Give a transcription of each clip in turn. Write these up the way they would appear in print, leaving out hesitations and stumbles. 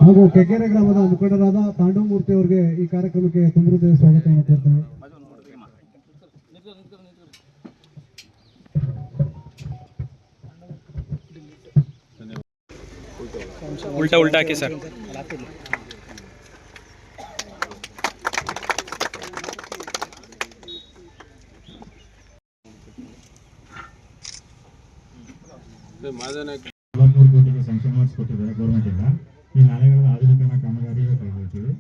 ಹಾಗೂ ಕೆಕೆರೆ ಗ್ರಾಮದ ಮುಖಂಡರಾದ ತಾಂಡವಮೂರ್ತಿ ಅವರಿಗೆ ಈ ಕಾರ್ಯಕ್ರಮಕ್ಕೆ ತುಂಬ ಸ್ವಾಗತವನ್ನು ಕೋರ್ತೇವೆ. उल्टा उल्टा के सर ಸಂಕ್ಷೇಮ ಮಾಡಿಸ್ಕೊಟ್ಟಿದ್ದಾರೆ ಗೌರ್ಮೆಂಟ್ ಇಂದ. ಈ ನಾಲೆಗಳ ಆಧುನೀಕರಣ ಕಾಮಗಾರಿ ಕೈಗೊಳ್ತೀವಿ.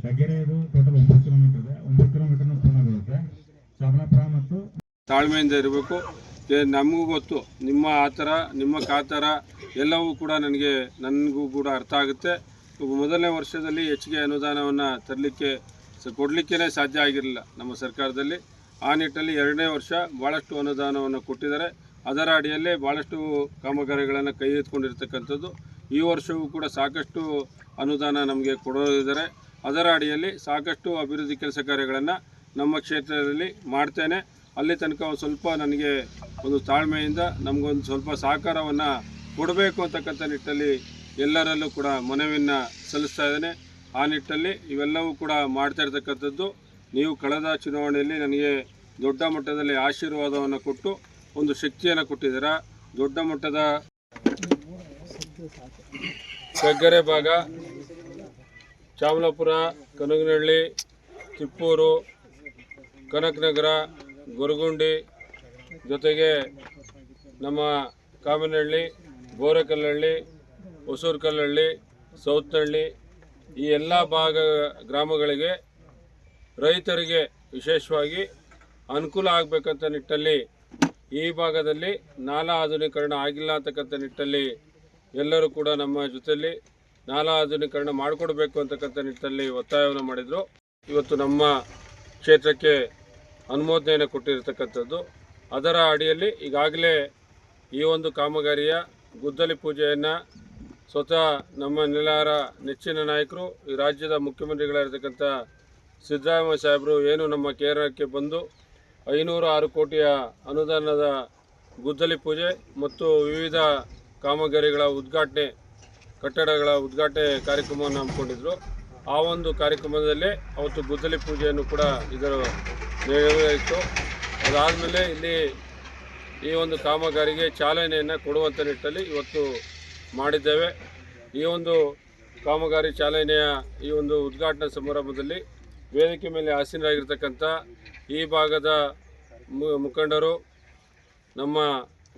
ಕಗ್ಗೆರೆಯದು ಟೋಟಲ್ 9 ಕಿಲೋಮೀಟರ್ ಇದೆ. 9 ಕಿಲೋಮೀಟರ್ನ ಪೂರ್ಣಗೊಳ್ಳುತ್ತೆ. ಚಾಮರಾಪುರ ಮತ್ತು ತಾಳ್ಮೆಯಿಂದ ಇರಬೇಕು. ನಮಗೂ ಗೊತ್ತು ನಿಮ್ಮ ಆತರ ನಿಮ್ಮ ಕಾತರ ಎಲ್ಲವೂ ಕೂಡ ನನಗೂ ಕೂಡ ಅರ್ಥ ಆಗುತ್ತೆ. ಮೊದಲನೇ ವರ್ಷದಲ್ಲಿ ಹೆಚ್ಚಿಗೆ ಅನುದಾನವನ್ನು ಕೊಡಲಿಕ್ಕೇ ಸಾಧ್ಯ ಆಗಿರಲಿಲ್ಲ ನಮ್ಮ ಸರ್ಕಾರದಲ್ಲಿ. ಆ ನಿಟ್ಟಲ್ಲಿ ಎರಡನೇ ವರ್ಷ ಭಾಳಷ್ಟು ಅನುದಾನವನ್ನು ಕೊಟ್ಟಿದ್ದಾರೆ. ಅದರ ಅಡಿಯಲ್ಲೇ ಭಾಳಷ್ಟು ಕಾಮಗಾರಿಗಳನ್ನು ಕೈ ಎತ್ಕೊಂಡಿರ್ತಕ್ಕಂಥದ್ದು. ಈ ವರ್ಷವೂ ಕೂಡ ಸಾಕಷ್ಟು ಅನುದಾನ ನಮಗೆ ಕೊಡೋದಿದ್ದಾರೆ. ಅದರ ಅಡಿಯಲ್ಲಿ ಸಾಕಷ್ಟು ಅಭಿವೃದ್ಧಿ ಕೆಲಸ ಕಾರ್ಯಗಳನ್ನು ನಮ್ಮ ಕ್ಷೇತ್ರದಲ್ಲಿ ಮಾಡ್ತೇನೆ. ಅಲ್ಲಿ ತನಕ ಒಂದು ಸ್ವಲ್ಪ ನನಗೆ ಒಂದು ತಾಳ್ಮೆಯಿಂದ ನಮಗೊಂದು ಸ್ವಲ್ಪ ಸಹಕಾರವನ್ನು ಕೊಡಬೇಕು ಅಂತಕ್ಕಂಥ ನಿಟ್ಟಲ್ಲಿ ಎಲ್ಲರಲ್ಲೂ ಕೂಡ ಮನವಿಯನ್ನು ಸಲ್ಲಿಸ್ತಾ ಇದ್ದೇನೆ. ಆ ನಿಟ್ಟಲ್ಲಿ ಇವೆಲ್ಲವೂ ಕೂಡ ಮಾಡ್ತಾ ಇರ್ತಕ್ಕಂಥದ್ದು. ನೀವು ಕಳೆದ ಚುನಾವಣೆಯಲ್ಲಿ ನನಗೆ ದೊಡ್ಡ ಮಟ್ಟದಲ್ಲಿ ಆಶೀರ್ವಾದವನ್ನು ಕೊಟ್ಟು ಒಂದು ಶಕ್ತಿಯನ್ನು ಕೊಟ್ಟಿದ್ದೀರಾ. ದೊಡ್ಡ ಮಟ್ಟದ ಕಗ್ಗೆರೆ ಭಾಗ, ಚಾಮಲಾಪುರ, ಕನಗನಹಳ್ಳಿ, ತಿಪ್ಪೂರು, ಕನಕನಗರ, ಗೊರಗುಂಡಿ, ಜೊತೆಗೆ ನಮ್ಮ ಕಾಮನಹಳ್ಳಿ, ಬೋರೆಕಲ್ಲಹಳ್ಳಿ, ಹೊಸೂರುಕಲ್ಲಹಳ್ಳಿ, ಸೌತ್ನಹಳ್ಳಿ ಈ ಎಲ್ಲ ಗ್ರಾಮಗಳಿಗೆ ರೈತರಿಗೆ ವಿಶೇಷವಾಗಿ ಅನುಕೂಲ ಆಗಬೇಕಂತ ನಿಟ್ಟಲ್ಲಿ ಈ ಭಾಗದಲ್ಲಿ ನಾಲಾ ಆಧುನೀಕರಣ ಆಗಿಲ್ಲ ಅಂತಕ್ಕಂಥ ನಿಟ್ಟಲ್ಲಿ ಎಲ್ಲರೂ ಕೂಡ ನಮ್ಮ ಜೊತೆಯಲ್ಲಿ ನಾಲಾ ಆಧುನೀಕರಣ ಮಾಡಿಕೊಡ್ಬೇಕು ಅಂತಕ್ಕಂಥ ನಿಟ್ಟಲ್ಲಿ ಒತ್ತಾಯವನ್ನು ಮಾಡಿದರು. ಇವತ್ತು ನಮ್ಮ ಕ್ಷೇತ್ರಕ್ಕೆ ಅನುಮೋದನೆಯನ್ನು ಕೊಟ್ಟಿರತಕ್ಕಂಥದ್ದು. ಅದರ ಅಡಿಯಲ್ಲಿ ಈಗಾಗಲೇ ಈ ಒಂದು ಕಾಮಗಾರಿಯ ಗುದ್ದಲಿ ಪೂಜೆಯನ್ನು ಸ್ವತಃ ನಮ್ಮ ನೆಲಹಾರ ನೆಚ್ಚಿನ ನಾಯಕರು, ಈ ರಾಜ್ಯದ ಮುಖ್ಯಮಂತ್ರಿಗಳಾಗಿರ್ತಕ್ಕಂಥ ಸಿದ್ದರಾಮಯ್ಯ ಸಾಹೇಬರು ಏನು ನಮ್ಮ ಕೇರಳಕ್ಕೆ ಬಂದು 506 ಕೋಟಿಯ ಅನುದಾನದ ಗುದ್ದಲಿ ಪೂಜೆ ಮತ್ತು ವಿವಿಧ ಕಾಮಗಾರಿಗಳ ಉದ್ಘಾಟನೆ, ಕಟ್ಟಡಗಳ ಉದ್ಘಾಟನೆ ಕಾರ್ಯಕ್ರಮವನ್ನು ಹಮ್ಮಿಕೊಂಡಿದ್ದರು. ಆ ಒಂದು ಕಾರ್ಯಕ್ರಮದಲ್ಲೇ ಅವತ್ತು ಗುದ್ದಲಿ ಪೂಜೆಯನ್ನು ಕೂಡ ನೆರವೇರಿತು. ಅದಾದಮೇಲೆ ಇಲ್ಲಿ ಈ ಒಂದು ಕಾಮಗಾರಿಗೆ ಚಾಲನೆಯನ್ನು ಕೊಡುವಂಥ ನಿಟ್ಟಲ್ಲಿ ಇವತ್ತು ಮಾಡಿದ್ದೇವೆ. ಈ ಒಂದು ಕಾಮಗಾರಿ ಚಾಲನೆಯ ಈ ಒಂದು ಉದ್ಘಾಟನಾ ಸಮಾರಂಭದಲ್ಲಿ ವೇದಿಕೆ ಮೇಲೆ ಆಸೀನರಾಗಿರ್ತಕ್ಕಂಥ ಈ ಭಾಗದ ಮುಖಂಡರು, ನಮ್ಮ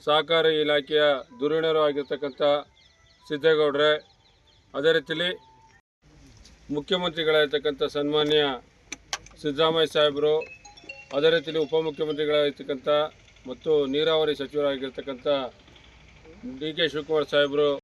ಸಹಕಾರಿ ಇಲಾಖೆಯ ಧುರೀಣರು ಆಗಿರ್ತಕ್ಕಂಥ ಸಿದ್ದೇಗೌಡ್ರೆ, ಅದೇ ರೀತಿಯಲ್ಲಿ ಮುಖ್ಯಮಂತ್ರಿಗಳಾಗಿರ್ತಕ್ಕಂಥ ಸನ್ಮಾನ್ಯ ಸಿದ್ದರಾಮಯ್ಯ ಸಾಹೇಬರು, ಅದೇ ರೀತಿಯಲ್ಲಿ ಉಪಮುಖ್ಯಮಂತ್ರಿಗಳಾಗಿರ್ತಕ್ಕಂಥ ಮತ್ತು ನೀರಾವರಿ ಸಚಿವರಾಗಿರ್ತಕ್ಕಂಥ ಡಿ ಕೆ ಶಿವಕುಮಾರ್ ಸಾಹೇಬರು,